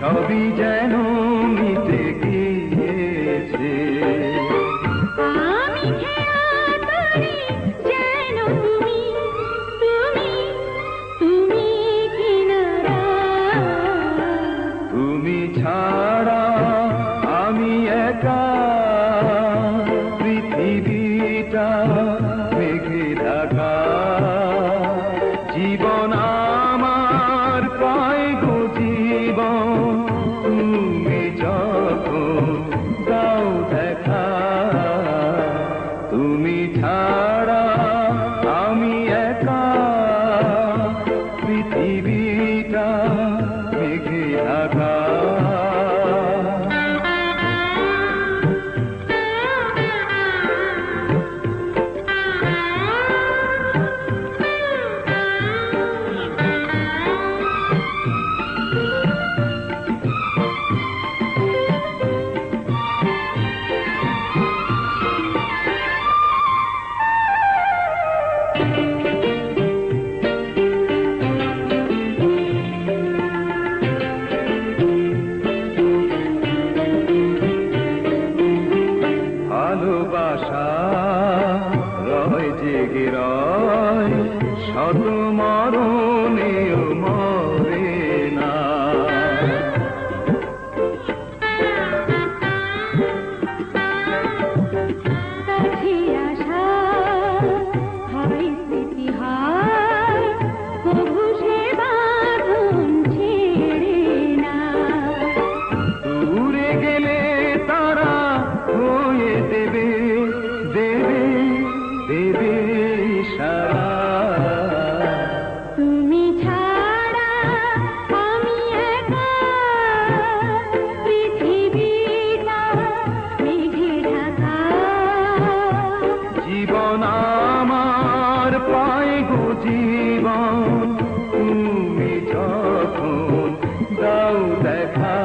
সবই যেন মিটে গিয়েছে। আমি খেলা করি যেন তুমি তুমি তুমি কিনারা। তুমি ছাড়া আমি একা, পৃথিবীটা মেঘে ঢাকা। জীবন আমার পায় গো জীবন, তুমি যখন দাও দেখা। তুমি ছাড়া আমি একা, পৃথিবীটা মেঘে ঢাকা। ভালোবাসা রয় জেগে রয়, শত মরণেও মরে না। কাছে আসা হয় স্মৃতি হয়, কভু সে বাঁধন ছেড়ে না। দূরে গেলে তারা হয়ে দেবে দেবে দেবে ইশারা। তুমি ছাড়া আমি একা, পৃথিবীটা মেঘে ঢাকা। জীবন আমার পায় গো জীবন, তুমি যখন দাও দেখা।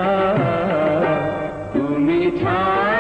তুমি ছাড়া